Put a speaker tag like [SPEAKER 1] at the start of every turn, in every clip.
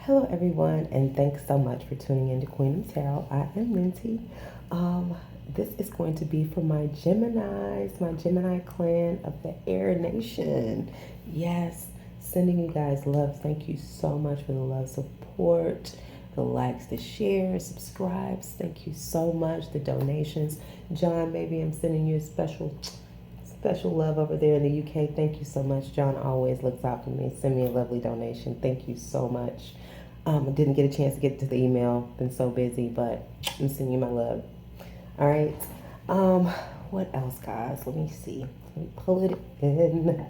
[SPEAKER 1] Hello, everyone, and thanks so much for tuning in to Queen of Tarot. I am Minty. This is going to be for my Geminis, my Gemini clan of the Air Nation. Yes, sending you guys love. Thank you so much for the love, support, the likes, the shares, subscribes. Thank you so much. The donations. John, maybe I'm sending you a special love over there in the UK. Thank you so much. John always looks out for me. Send me a lovely donation. Thank you so much. I didn't get a chance to get to the email. Been so busy, but I'm sending you my love. All right. What else, guys? Let me see. Let me pull it in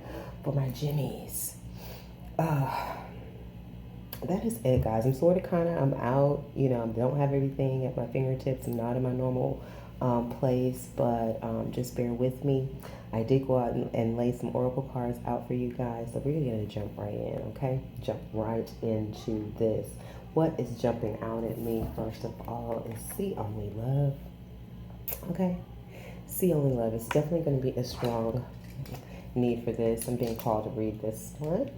[SPEAKER 1] for my Jimmies. That is it, guys. I'm sort of I'm out. I don't have everything at my fingertips. I'm not in my normal place, but just bear with me. I did go out and lay some oracle cards out for you guys, so we're gonna jump right in, okay? Jump right into this. What is jumping out at me first of all is see only love. Okay, see only love. It's definitely going to be a strong need for this. I'm being called to read this one.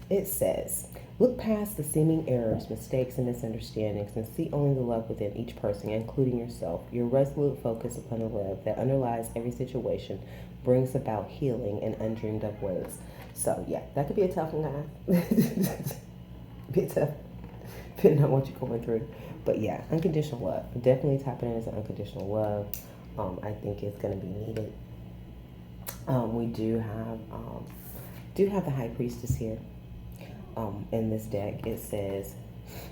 [SPEAKER 1] It says, look past the seeming errors, mistakes, and misunderstandings and see only the love within each person, including yourself. Your resolute focus upon the love that underlies every situation brings about healing in undreamed of ways. So, yeah, that could be a tough one, guys. Be tough, depending on what you're going through. But, yeah, unconditional love. Definitely tapping into unconditional love. I think it's going to be needed. We do have the High Priestess here. In this deck, it says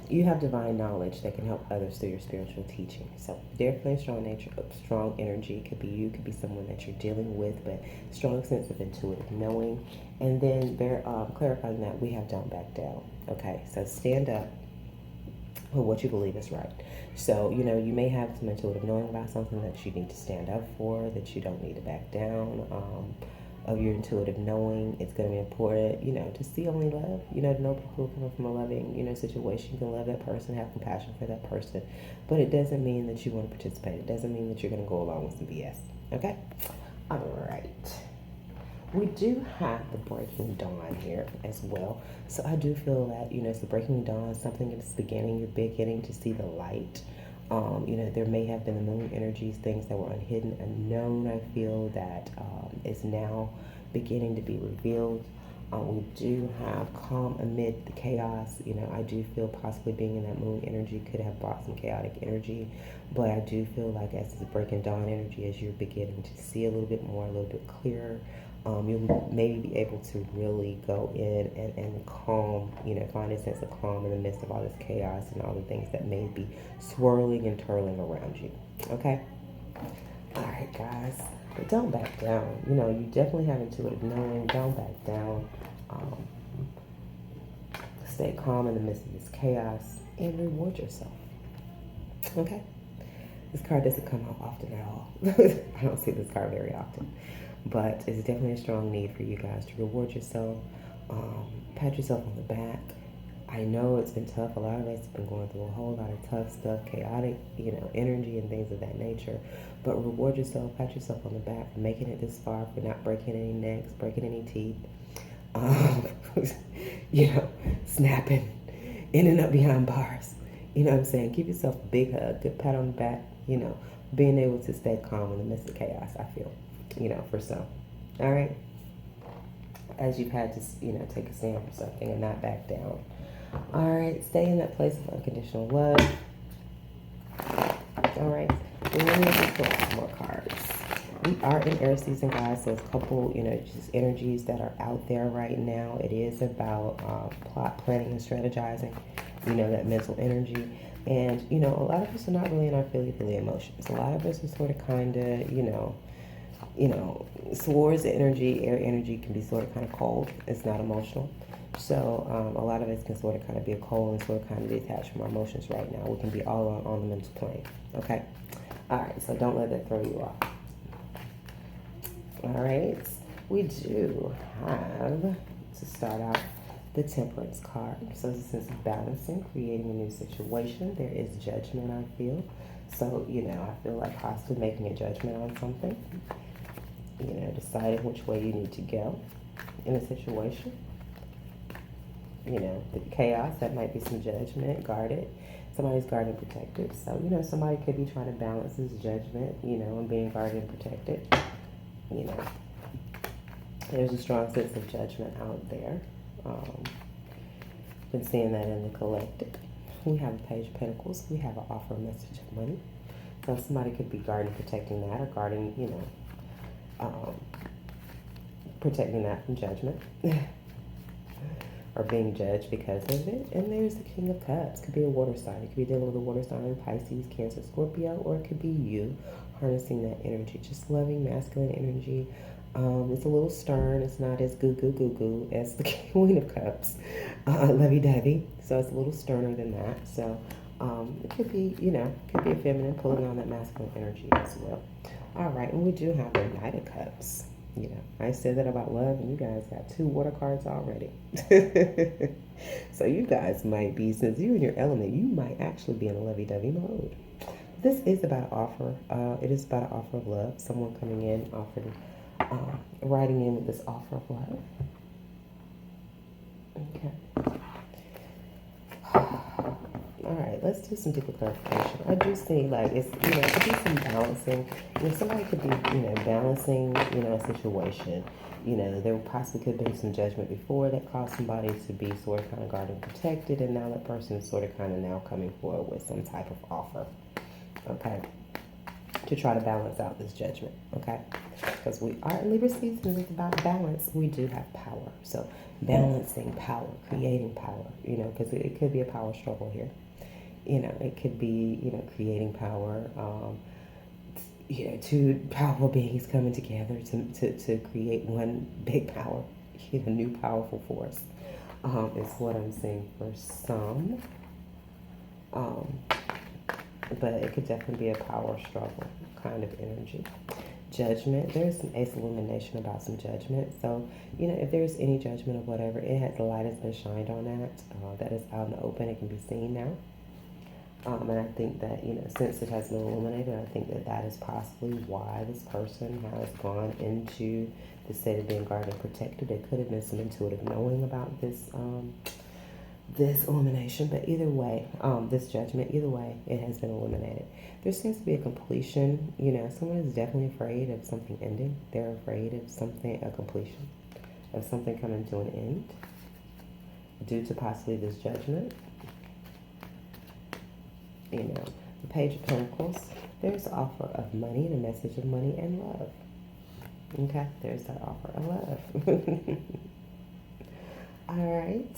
[SPEAKER 1] you have divine knowledge that can help others through your spiritual teaching. So definitely a strong nature, strong energy. It could be you, could be someone that you're dealing with, but strong sense of intuitive knowing. And then clarifying that we have don't back down. Okay, so stand up for what you believe is right. So, you may have some intuitive knowing about something that you need to stand up for, that you don't need to back down. Of your intuitive knowing, it's going to be important, to see only love, to know people coming from a loving, situation. You can love that person, have compassion for that person, but it doesn't mean that you want to participate. It doesn't mean that you're going to go along with some BS. Okay? All right. We do have the breaking dawn here as well. So I do feel that, it's the breaking dawn, something that's beginning, you're beginning to see the light. There may have been the moon energies, things that were unhidden, unknown. I feel that is now beginning to be revealed. We do have calm amid the chaos. I do feel possibly being in that moon energy could have brought some chaotic energy, but I do feel like as it's breaking dawn energy, as you're beginning to see a little bit more, a little bit clearer, you'll maybe be able to really go in and calm, find a sense of calm in the midst of all this chaos and all the things that may be swirling and twirling around you. Okay? All right, guys. But don't back down. You definitely have intuitive knowing. Don't back down. Stay calm in the midst of this chaos and reward yourself. Okay? This card doesn't come out often at all. I don't see this card very often. But it's definitely a strong need for you guys to reward yourself, pat yourself on the back. I know it's been tough. A lot of us have been going through a whole lot of tough stuff, chaotic, energy and things of that nature. But reward yourself, pat yourself on the back for making it this far, for not breaking any necks, breaking any teeth, snapping in and up behind bars. You know what I'm saying? Give yourself a big hug, good pat on the back, being able to stay calm in the midst of chaos, I feel. For some. All right? As you've had to, take a stand for something and not back down. All right? Stay in that place of unconditional love. All right? And let me just pull some more cards. We are in air season, guys, so it's a couple, just energies that are out there right now. It is about plot planning and strategizing, that mental energy. And, a lot of us are not really in our feely emotions. A lot of us are sort of kind of, swords energy, air energy can be sort of kind of cold. It's not emotional. So a lot of us can sort of kind of be cold and sort of kind of detached from our emotions right now. We can be all on the mental plane. Okay? All right, so don't let that throw you off. All right, we do have, to start out, the Temperance card. So it's a sense of balancing, creating a new situation. There is judgment, I feel. So, I feel like possibly making a judgment on something. Deciding which way you need to go in a situation. You know, the chaos, that might be some judgment, guarded. Somebody's guarded and protected. So, you know, somebody could be trying to balance this judgment, you know, and being guarded and protected. You know, there's a strong sense of judgment out there. Been seeing that in the collective. We have a Page of Pentacles. We have an offer, a message of money. So somebody could be guarding, protecting that, or guarding, you know, protecting that from judgment. Or being judged because of it. And there's the King of Cups. Could be a water sign. It could be dealing with a water sign, Pisces, Cancer, Scorpio, or it could be you harnessing that energy. Just loving masculine energy. It's a little stern. It's not as goo as the Queen of Cups, lovey-dovey. So it's a little sterner than that. So it could be, you know, could be a feminine pulling on that masculine energy as well. All right, and we do have the Knight of Cups. You know, I said that about love, and you guys got 2 water cards already. So you guys might be, since you're in your element, you might actually be in a lovey-dovey mode. This is about an offer. It is about an offer of love. Someone coming in, offering, writing in with this offer of love. Okay. All right, let's do some deeper clarification. I do see, like, it's, you know, it could be some balancing. You know, somebody could be, you know, balancing, you know, a situation. You know, there possibly could have been some judgment before that caused somebody to be sort of kind of guarded and protected, and now that person is sort of kind of now coming forward with some type of offer, okay, to try to balance out this judgment, okay? Because we are in Libra season, it's about balance. We do have power. So balancing power, creating power, you know, because it could be a power struggle here. You know, it could be, you know, creating power, you know, 2 powerful beings coming together to create one big power, you know, new powerful force, is what I'm seeing for some. But it could definitely be a power struggle kind of energy. Judgment, there's some ace illumination about some judgment. So, you know, if there's any judgment of whatever, the light has been shined on that. That is out in the open. It can be seen now. And I think that, you know, since it has been illuminated, I think that that is possibly why this person has gone into the state of being guarded and protected. There could have been some intuitive knowing about this this illumination, but either way, this judgment, either way, it has been illuminated. There seems to be a completion. You know, someone is definitely afraid of something ending. They're afraid of something, a completion, of something coming to an end due to possibly this judgment. You know, the Page of Pentacles, there's the offer of money and a message of money and love. Okay, there's that offer of love. All right.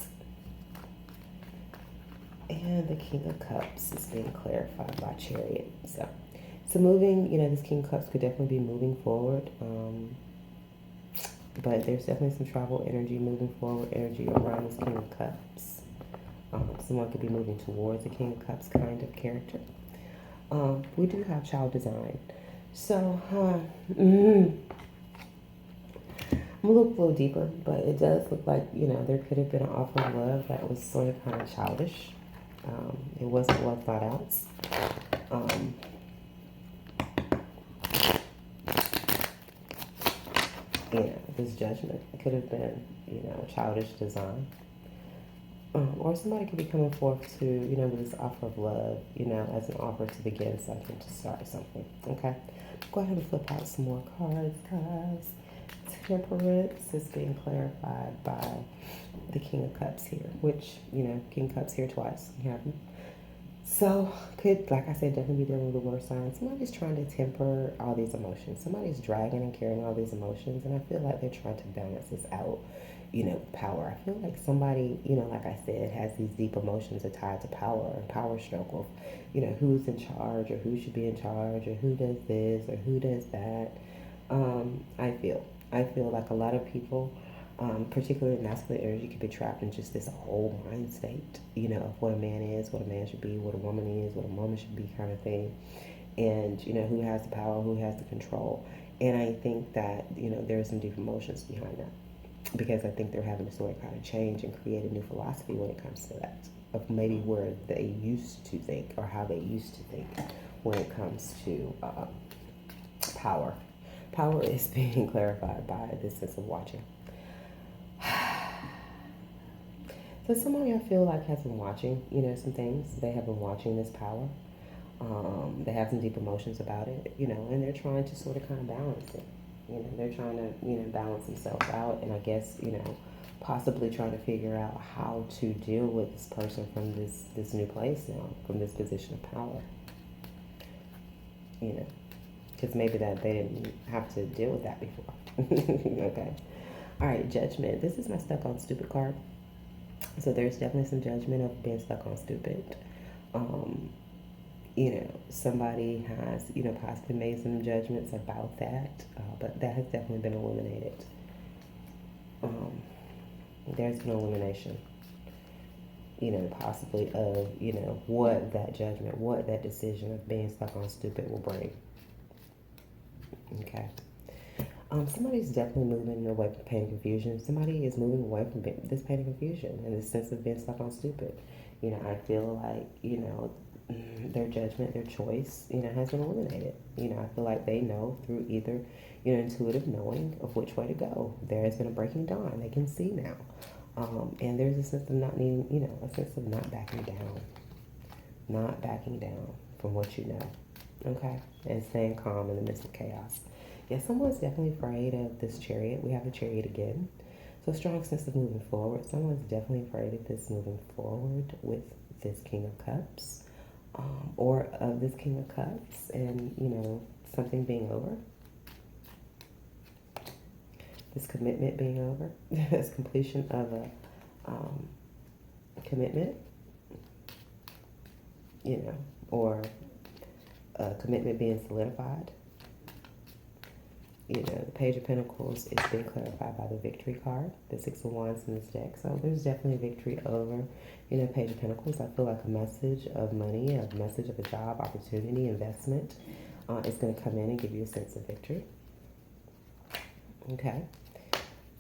[SPEAKER 1] And the King of Cups is being clarified by Chariot. So moving, you know, this King of Cups could definitely be moving forward. But there's definitely some travel energy, moving forward energy around this King of Cups. Someone could be moving towards the King of Cups kind of character. We do have child design. So, I'm going to look a little deeper, but it does look like, you know, there could have been an offer of love that was sort of kind of childish. It wasn't well thought out. You know, this judgment, it could have been, you know, childish design. Or somebody could be coming forth to, you know, with this offer of love, you know, as an offer to begin something, to start something. Okay? Go ahead and flip out some more cards, guys. Temperance is being clarified by the King of Cups here, which, you know, King of Cups here twice. You have them. So, could, like I said, definitely be dealing with the water sign. Somebody's trying to temper all these emotions. Somebody's dragging and carrying all these emotions, and I feel like they're trying to balance this out, you know, power. I feel like somebody, you know, like I said, has these deep emotions are tied to power and power struggle. You know, who's in charge, or who should be in charge, or who does this, or who does that. I feel like a lot of people, particularly masculine energy, could be trapped in just this whole mind state, you know, of what a man is, what a man should be, what a woman is, what a woman should be kind of thing. And, you know, who has the power, who has the control. And I think that, you know, there are some deep emotions behind that. Because I think they're having to sort of kind of change and create a new philosophy when it comes to that. Of maybe where they used to think, or how they used to think when it comes to power. Power is being clarified by this sense of watching. But somebody I feel like has been watching, some things. They have been watching this power. They have some deep emotions about it, and they're trying to sort of kind of balance it. They're trying to, balance themselves out, and I guess, possibly trying to figure out how to deal with this person from this new place now, from this position of power. Because maybe that they didn't have to deal with that before. Okay. All right, judgment. This is my stuck on stupid card. So there's definitely some judgment of being stuck on stupid. Somebody has, possibly made some judgments about that, but that has definitely been eliminated. There's an elimination, possibly of, what that judgment, what that decision of being stuck on stupid will bring. Okay. Somebody's definitely moving away from pain and confusion. Somebody is moving away from this pain and confusion and this sense of being stuck on stupid. I feel like, their judgment, their choice, has been eliminated. I feel like they know through either, intuitive knowing of which way to go. There has been a breaking dawn. They can see now. And there's a sense of not needing, a sense of not backing down from what you know. Okay? And staying calm in the midst of chaos. Yeah, someone's definitely afraid of this Chariot. We have the Chariot again. So strong sense of moving forward. Someone's definitely afraid of this moving forward with this King of Cups. Or of this King of Cups and, something being over. This commitment being over. This completion of a commitment. Or a commitment being solidified. The Page of Pentacles is being clarified by the Victory card, the Six of Wands in this deck. So there's definitely victory over, Page of Pentacles. I feel like a message of money, a message of a job, opportunity, investment is going to come in and give you a sense of victory. Okay.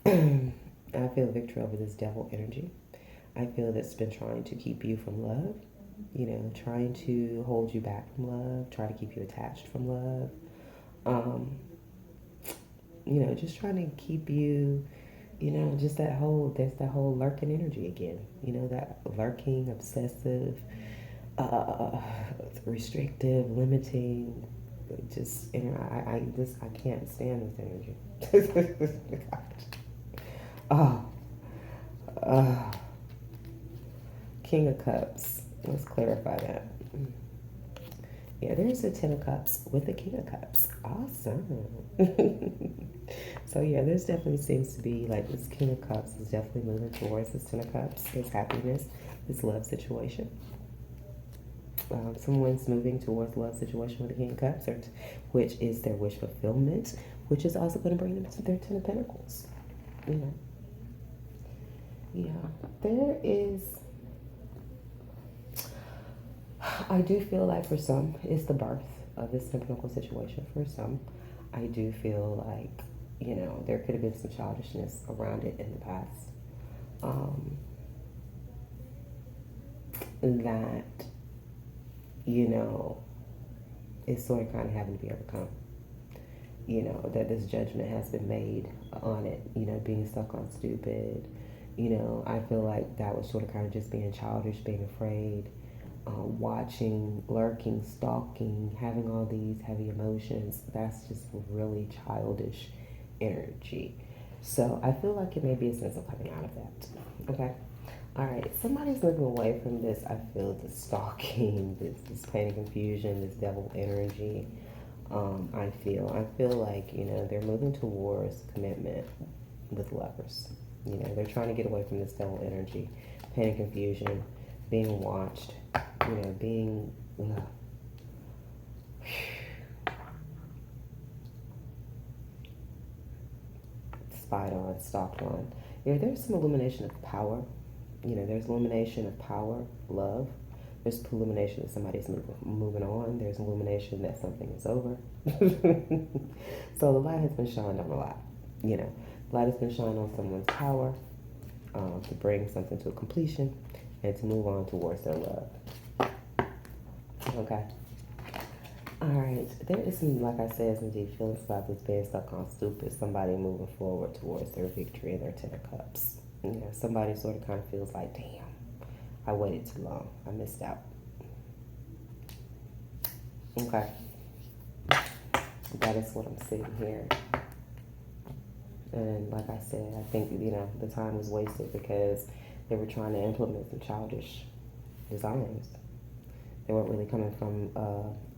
[SPEAKER 1] I feel victory over this devil energy. I feel that's been trying to keep you from love, trying to hold you back from love, try to keep you attached from love. Just trying to keep you, just there's that whole lurking energy again. That lurking, obsessive, restrictive, limiting, I can't stand this energy. King of Cups. Let's clarify that. Yeah, there's a Ten of Cups with the King of Cups. Awesome. So yeah, there's definitely seems to be like this King of Cups is definitely moving towards this Ten of Cups, this happiness, this love situation. Someone's moving towards love situation with the King of Cups, which is their wish fulfillment, which is also going to bring them to their Ten of Pentacles. Yeah, there is. I do feel like for some, it's the birth of this Ten of Pentacles situation. For some, I do feel like, there could have been some childishness around it in the past. That, is sort of kind of having to be overcome. That this judgment has been made on it, being stuck on stupid. I feel like that was sort of kind of just being childish, being afraid. Watching, lurking, stalking, having all these heavy emotions, that's just really childish energy. So I feel like it may be a sense of coming out of that. Okay? All right. Somebody's moving away from this, I feel, this stalking, this pain and confusion, this devil energy. I feel like, they're moving towards commitment with lovers. They're trying to get away from this devil energy, pain and confusion, being watched, being spied on, stalked on. There's some illumination of power. There's illumination of power, love. There's illumination that somebody's moving on. There's illumination that something is over. So the light has been shined on a lot. The light has been shined on someone's power to bring something to a completion and to move on towards their love. Okay. All right. There is some, like I said, some deep feelings about this being stuck on stupid. Somebody moving forward towards their victory and their Ten of Cups. You know, somebody sort of kind of feels like, damn, I waited too long. I missed out. Okay. That is what I'm seeing here. And like I said, I think, you know, the time was wasted because they were trying to implement some childish designs. They weren't really coming from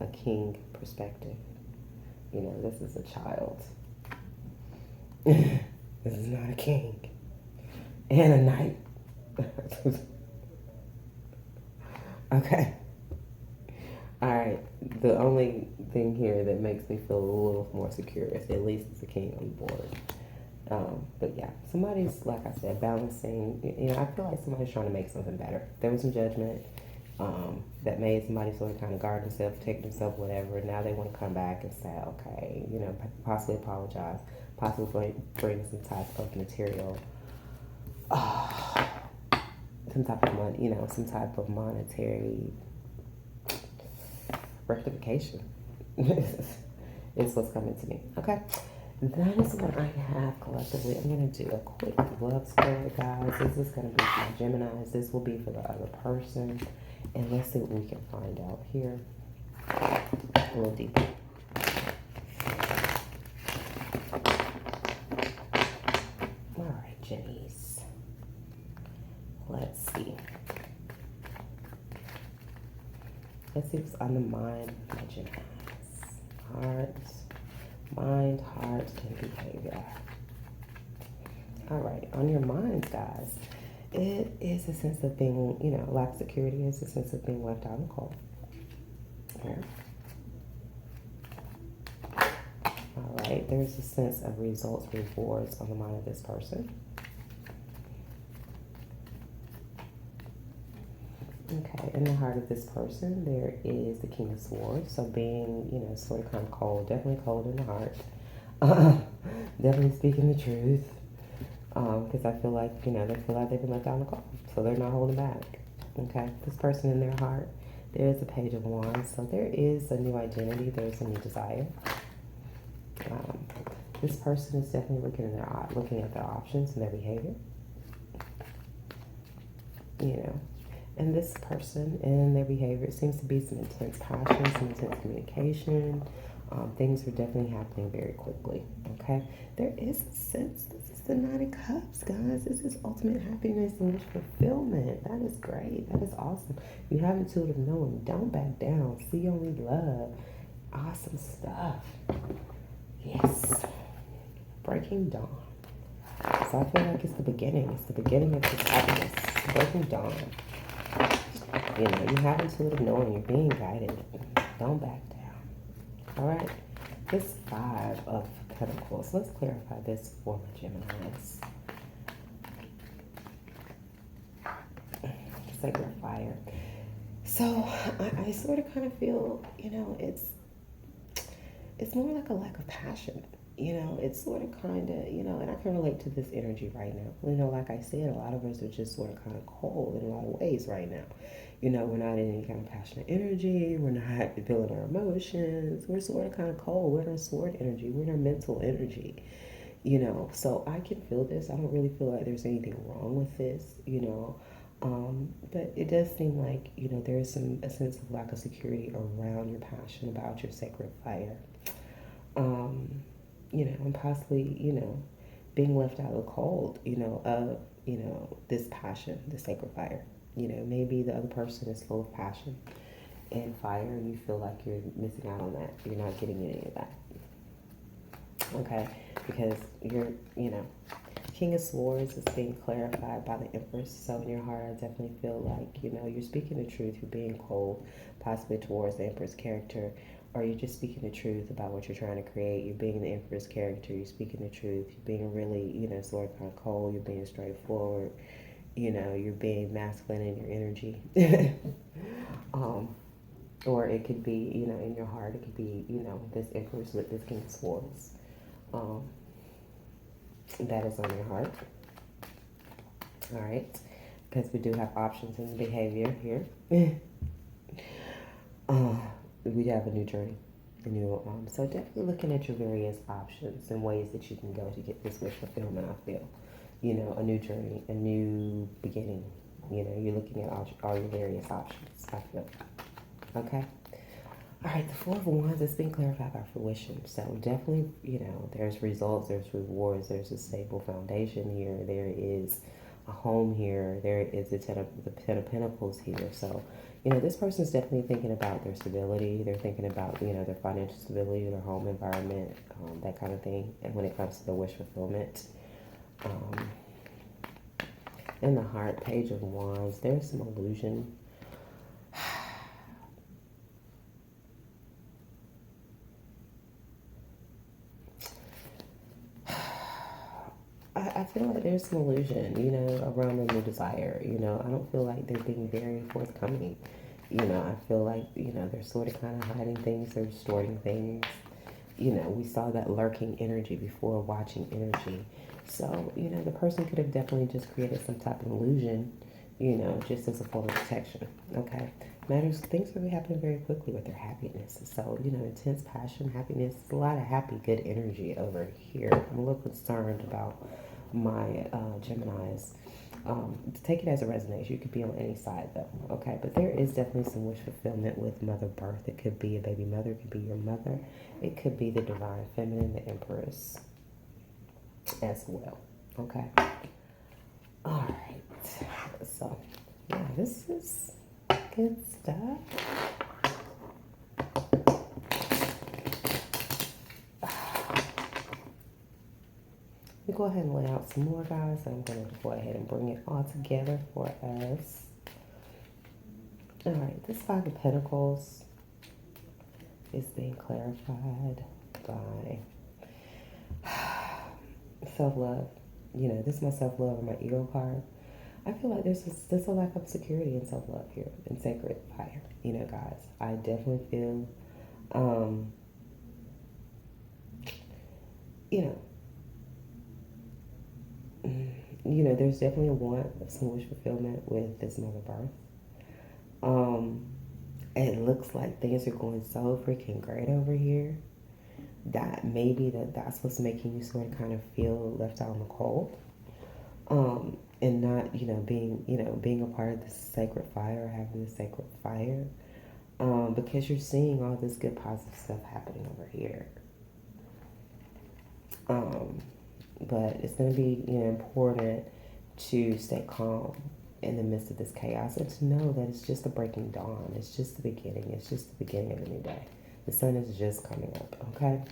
[SPEAKER 1] a king perspective. You know, this is a child. This is not a king. And a knight. Okay. All right. The only thing here that makes me feel a little more secure is at least it's a king on board. But yeah, somebody's, like I said, balancing. You know, I feel like somebody's trying to make something better. There was some judgment that made somebody sort of kind of guard themselves, protect themselves, whatever. Now they want to come back and say, okay, you know, possibly apologize, possibly bring some type of material, some type of money, you know, some type of monetary rectification. Is what's coming to me. Okay. That is what I have collectively. I'm going to do a quick love story, guys. This is going to be for my Geminis. This will be for the other person. And let's see what we can find out here. A little deeper. All right, Jennies. Let's see. Let's see what's on the mind of my Geminis. Heart, mind, heart, and behavior. All right, on your minds, guys, it is a sense of being, you know, lack of security. It's a sense of being left out in the cold. Here. All right, there's a sense of results, rewards on the mind of this person. Okay, in the heart of this person, there is the King of Swords. So being, you know, sort of kind of cold, definitely cold in the heart. Definitely speaking the truth. Because I feel like, you know, they feel like they've been left out in the cold. So they're not holding back. Okay, this person in their heart, there is a Page of Wands. So there is a new identity. There's a new desire. This person is definitely looking at their options and their behavior. You know. And this person and their behavior, it seems to be some intense passion, some intense communication. Things are definitely happening very quickly, okay? There is a sense, this is the Nine of Cups, guys. This is ultimate happiness and wish fulfillment. That is great. That is awesome. You have intuitive knowing. Don't back down. See only love. Awesome stuff. Yes. Breaking dawn. So I feel like it's the beginning. It's the beginning of this happiness. Breaking dawn. You know, you have intuitive knowing, you're being guided. Don't back down. All right. This Five of Pentacles. Let's clarify this for my Geminis. Sacred fire. So I sort of kind of feel, you know, it's more like a lack of passion. You know, it's sort of kind of, you know, and I can relate to this energy right now. You know, like I said, a lot of us are just sort of kind of cold in a lot of ways right now. You know, we're not in any kind of passionate energy. We're not feeling our emotions. We're sort of kind of cold. We're in our sword energy. We're in our mental energy. You know, so I can feel this. I don't really feel like there's anything wrong with this, you know. But it does seem like, you know, there is a sense of lack of security around your passion about your sacred fire. You know, and possibly, you know, being left out of the cold, you know, this passion, this sacred fire. You know, maybe the other person is full of passion and fire and you feel like you're missing out on that. You're not getting any of that. Okay? Because you're, you know, King of Swords is being clarified by the Empress. So in your heart, I definitely feel like, you know, you're speaking the truth. You're being cold, possibly towards the Empress character. Or you're just speaking the truth about what you're trying to create. You're being the Empress character. You're speaking the truth. You're being really, you know, sort of kind of cold. You're being straightforward. You know, you're being masculine in your energy. Or it could be, you know, in your heart, it could be, you know, this Empress with this King of Swords. That is on your heart. All right. Because we do have options in the behavior here. We have a new journey. So definitely looking at your various options and ways that you can go to get this wish fulfillment, I feel. you know, a new journey, a new beginning. You know, you're looking at all your various options, I feel. Okay? All right, the Four of Wands is being clarified by fruition. So definitely, you know, there's results, there's rewards, there's a stable foundation here. There is a home here. There is the Ten of Pentacles here. So, you know, this person's definitely thinking about their stability. They're thinking about, you know, their financial stability, their home environment, that kind of thing. And when it comes to the wish fulfillment, in the Heart, Page of Wands, there's some illusion. I feel like there's some illusion, you know, around the new desire. You know, I don't feel like they're being very forthcoming. You know, I feel like, you know, they're sort of kind of hiding things, they're distorting things. You know, we saw that lurking energy before, watching energy. So, you know, the person could have definitely just created some type of illusion, you know, just as a form of protection. Okay. Things are happening very quickly with their happiness. So, you know, intense passion, happiness, a lot of happy, good energy over here. I'm a little concerned about my Geminis. Take it as a resonation. You could be on any side though, okay? But there is definitely some wish fulfillment with mother birth. It could be a baby mother. It could be your mother. It could be the divine feminine, the empress as well, okay? All right. So, yeah, this is good stuff. We go ahead and lay out some more, guys. I'm going to go ahead and bring it all together for us. All right, this Five of Pentacles is being clarified by self-love. You know, this is my self-love and my ego card. I feel like there's a lack of security and self-love here in Sacred Fire. You know, guys, I definitely feel, you know, there's definitely a want of some wish fulfillment with this mother birth. It looks like things are going so freaking great over here that maybe that's what's making you sort of kind of feel left out in the cold. And not, you know, being a part of this sacred fire, having this sacred fire, because you're seeing all this good positive stuff happening over here. But it's going to be, you know, important to stay calm in the midst of this chaos and to know that it's just the breaking dawn. It's just the beginning. It's just the beginning of a new day. The sun is just coming up, okay?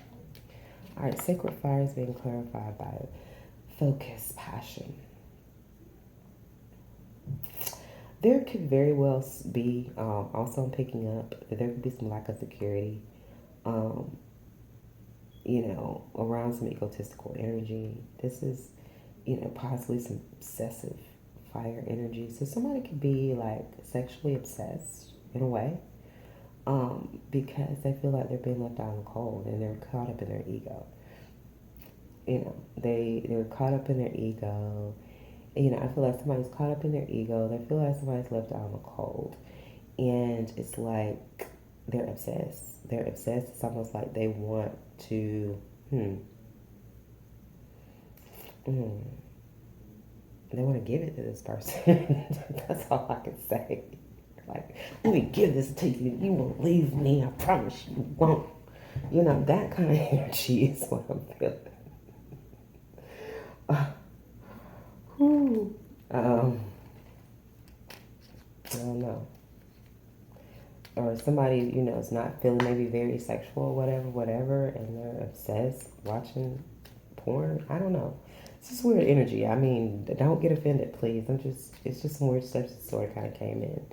[SPEAKER 1] All right, sacred fire is being clarified by focus, passion. There could very well be, also I'm picking up, that there could be some lack of security, you know, around some egotistical energy. This is, you know, possibly some obsessive fire energy. So somebody could be like sexually obsessed in a way, because they feel like they're being left out in the cold and they're caught up in their ego. You know, they're caught up in their ego. You know, I feel like somebody's caught up in their ego. They feel like somebody's left out in the cold. And it's like they're obsessed. They're obsessed. It's almost like they want to, they want to give it to this person. That's all I can say. Like, let me give this to you. You won't leave me. I promise you won't. You know, that kind of energy is what I'm feeling. I don't know. Or somebody, you know, is not feeling maybe very sexual or whatever, and they're obsessed watching porn. I don't know. It's just weird energy. I mean, don't get offended, please. It's just some weird stuff that sort of kind of came in.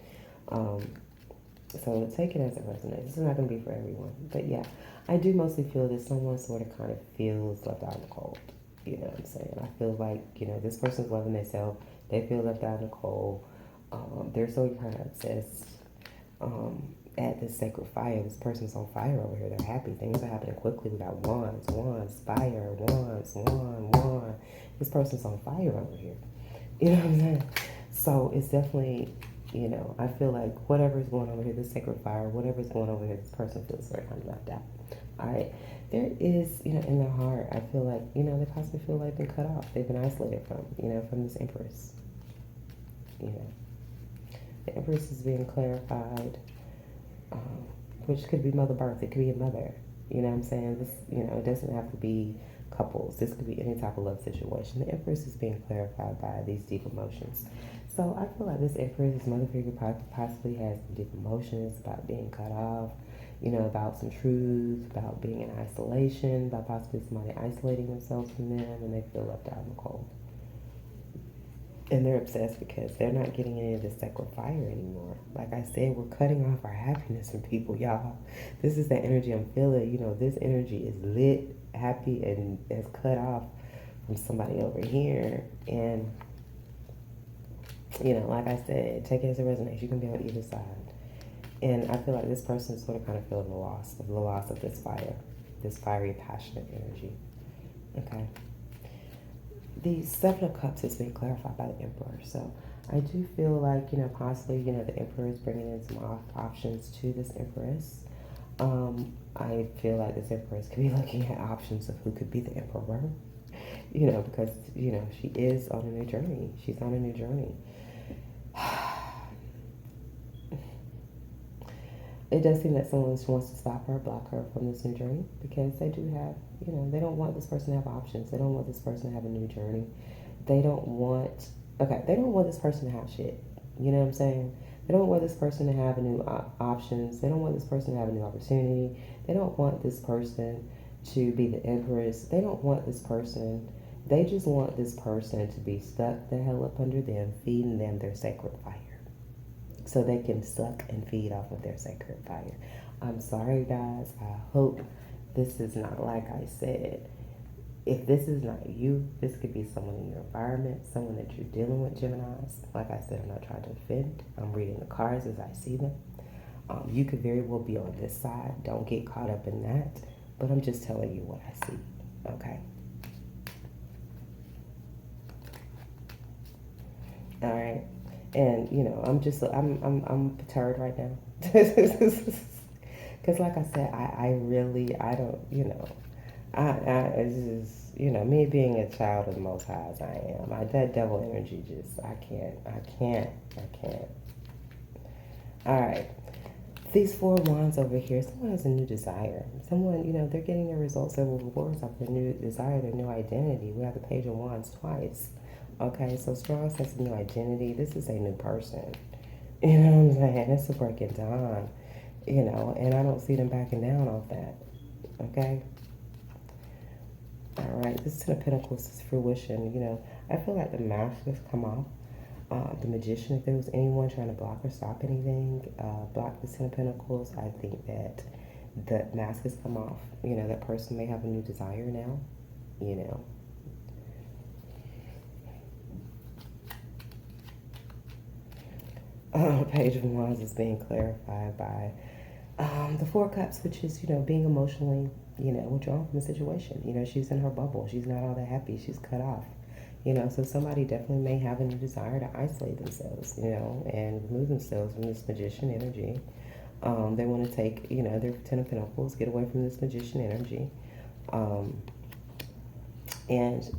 [SPEAKER 1] So take it as it resonates. This is not going to be for everyone. But yeah, I do mostly feel that someone sort of kind of feels left out in the cold. You know what I'm saying? I feel like, you know, this person's loving themselves. They feel left out in the cold. They're so kind of obsessed at this sacred fire. This person's on fire over here. They're happy. Things are happening quickly. We got wands, fire, wand. This person's on fire over here. You know what I'm saying? So it's definitely, you know, I feel like whatever's going on over here, this sacred fire, whatever's going on over here, this person feels very kind of left out. All right. there is, in their heart, I feel like, they possibly feel like they've been cut off. They've been isolated from this Empress. You know, the Empress is being clarified, which could be mother birth. It could be a mother. You know what I'm saying? This, it doesn't have to be couples. This could be any type of love situation. The Empress is being clarified by these deep emotions. So I feel like this Empress, this mother figure, possibly has some deep emotions about being cut off, about some truth, about being in isolation, about possibly somebody isolating themselves from them, and they feel left out in the cold. And they're obsessed because they're not getting any of this sacred fire anymore. Like I said, we're cutting off our happiness from people, y'all. This is the energy I'm feeling. This energy is lit, happy, and is cut off from somebody over here. And, like I said, take it as a resonance. You can be on either side. And I feel like this person is sort of kind of feeling the loss of this fire, this fiery, passionate energy. Okay. The Seven of Cups is being clarified by the Emperor. So I do feel like, possibly, the Emperor is bringing in some options to this Empress. I feel like this Empress could be looking at options of who could be the Emperor, because, she is on a new journey. She's on a new journey. It does seem that someone wants to stop her, block her from this new journey, because they do have, they don't want this person to have options. They don't want this person to have a new journey. They don't want this person to have shit. You know what I'm saying? They don't want this person to have a new options. They don't want this person to have a new opportunity. They don't want this person to be the Empress. They don't want this person. They just want this person to be stuck the hell up under them, feeding them their sacred fire, so they can suck and feed off of their sacred fire. I'm sorry, guys. I hope this is not like I said. If this is not you, this could be someone in your environment, someone that you're dealing with, Geminis. Like I said, I'm not trying to offend. I'm reading the cards as I see them. You could very well be on this side. Don't get caught up in that. But I'm just telling you what I see. Okay? All right. And I'm perturbed right now, because like I said, I don't, it's just, me being a child of the Most High as I am, that devil energy just, I can't. All right, these Four Wands over here, someone has a new desire. Someone, they're getting their results, their rewards of their new desire, their new identity. We have the Page of Wands twice. Okay, so strong sense of new identity. This is a new person. You know what I'm saying? It's a breaking dawn. And I don't see them backing down off that. Okay? All right, this Ten of Pentacles is fruition. I feel like the mask has come off. The Magician, if there was anyone trying to block or stop anything, block the Ten of Pentacles, I think that the mask has come off. That person may have a new desire now. Page of Wands is being clarified by the Four Cups, which is, being emotionally, withdrawn from the situation. She's in her bubble. She's not all that happy. She's cut off. So somebody definitely may have a new desire to isolate themselves, and remove themselves from this Magician energy. They want to take, their Ten of Pentacles, get away from this Magician energy. And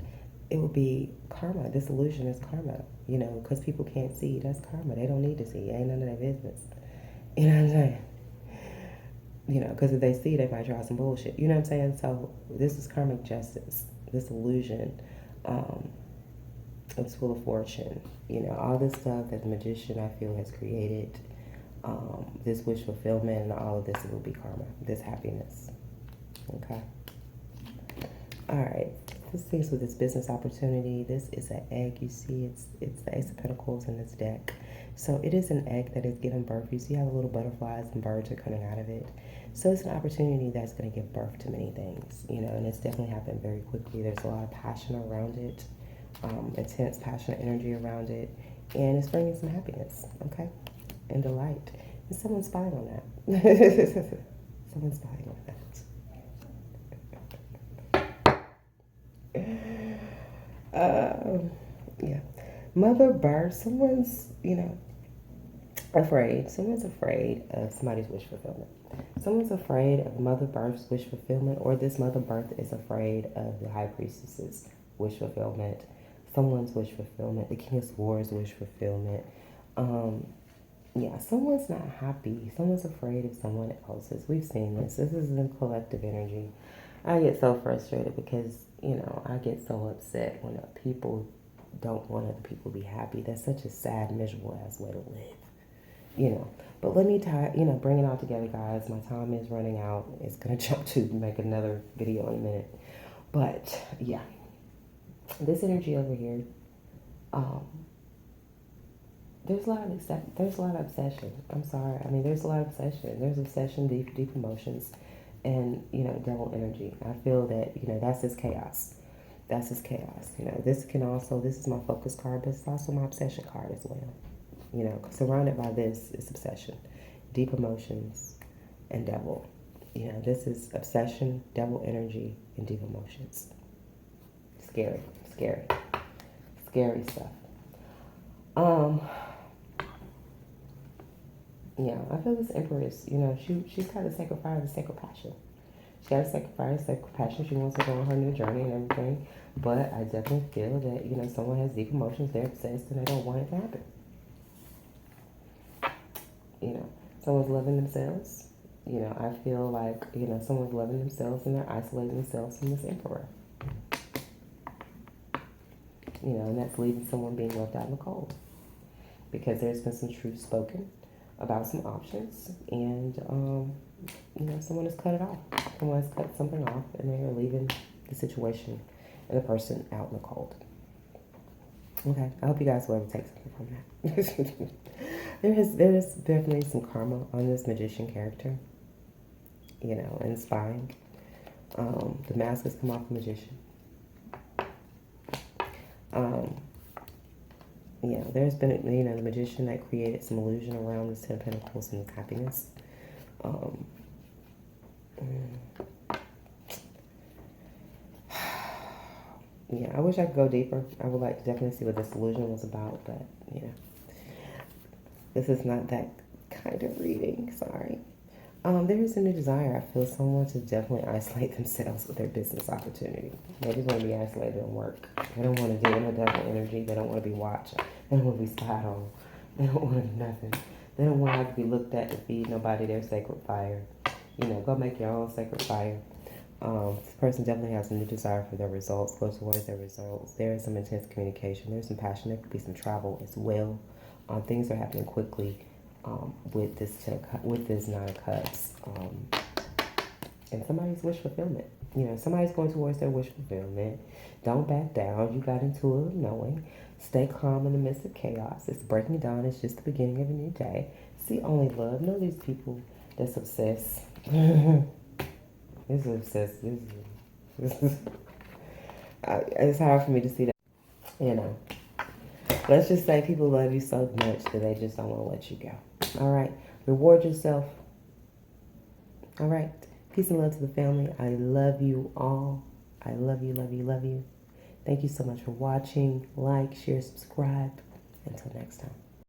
[SPEAKER 1] it will be karma. This illusion is karma, because people can't see. That's karma. They don't need to see. It ain't none of their business. You know what I'm saying? Because if they see, they might try some bullshit. You know what I'm saying? So this is karmic justice. This illusion, it's full of fortune. All this stuff that the Magician, I feel, has created, this wish fulfillment and all of this, it will be karma. This happiness. Okay? All right. This thing's with this business opportunity. This is an egg. You see, it's the Ace of Pentacles in this deck. So it is an egg that is giving birth. You see how the little butterflies and birds are coming out of it. So it's an opportunity that's going to give birth to many things, and it's definitely happened very quickly. There's a lot of passion around it, intense, passionate energy around it, and it's bringing some happiness, okay, and delight. And someone's spying on that. Someone's spying on that. Yeah. Mother birth, someone's, afraid. Someone's afraid of somebody's wish fulfillment. Someone's afraid of Mother Birth's wish fulfillment, or this Mother Birth is afraid of the High Priestess's wish fulfillment, someone's wish fulfillment, the King of Swords' wish fulfillment. Yeah, someone's not happy. Someone's afraid of someone else's. We've seen this. This is the collective energy. I get so frustrated because, I get so upset when people don't want other people to be happy. That's such a sad, miserable ass way to live. But let me bring it all together, guys. My time is running out. It's going to jump to make another video in a minute. But, yeah. This energy over here, there's a lot of obsession. I'm sorry. I mean, there's a lot of obsession. There's obsession, deep emotions, and, devil energy. I feel that, that's just chaos. That's just chaos. This is my focus card, but it's also my obsession card as well. Surrounded by this is obsession, deep emotions, and devil. This is obsession, devil energy, and deep emotions. Scary stuff. I feel this Empress, she's got to sacrifice the sacred passion. She got to sacrifice sacred passion. She wants to go on her new journey and everything. But I definitely feel that, someone has deep emotions, they're obsessed, and they don't want it to happen. Someone's loving themselves. I feel like, someone's loving themselves and they're isolating themselves from this Emperor. And that's leaving someone being left out in the cold. Because there's been some truth spoken about some options, and someone has cut it off. Someone has cut something off, and they are leaving the situation and the person out in the cold. Okay, I hope you guys will ever take something from that. There's definitely some karma on this magician character, and spying. The mask has come off the magician. There's been, the magician that created some illusion around this Ten of Pentacles and his happiness. I wish I could go deeper. I would like to definitely see what this illusion was about, but, this is not that kind of reading, sorry. There is a new desire. I feel someone to definitely isolate themselves with their business opportunity. They just want to be isolated and work. They don't want to deal with no devil energy. They don't want to be watched. They don't want to be spied on. They don't want to do nothing. They don't want to have to be looked at to feed nobody their sacred fire. Go make your own sacred fire. This person definitely has a new desire for their results. Go towards their results. There is some intense communication. There's some passion. There could be some travel as well. Things are happening quickly. With this Nine of Cups, and somebody's wish fulfillment. Somebody's going towards their wish fulfillment. Don't back down. You got intuitive knowing. Stay calm in the midst of chaos. It's breaking dawn. It's just the beginning of a new day. See only love. Know these people that's obsessed. This is obsessed. It's hard for me to see that. Let's just say people love you so much that they just don't want to let you go. All right. Reward yourself. All right. Peace and love to the family. I love you all. I love you, love you, love you. Thank you so much for watching. Like, share, subscribe. Until next time.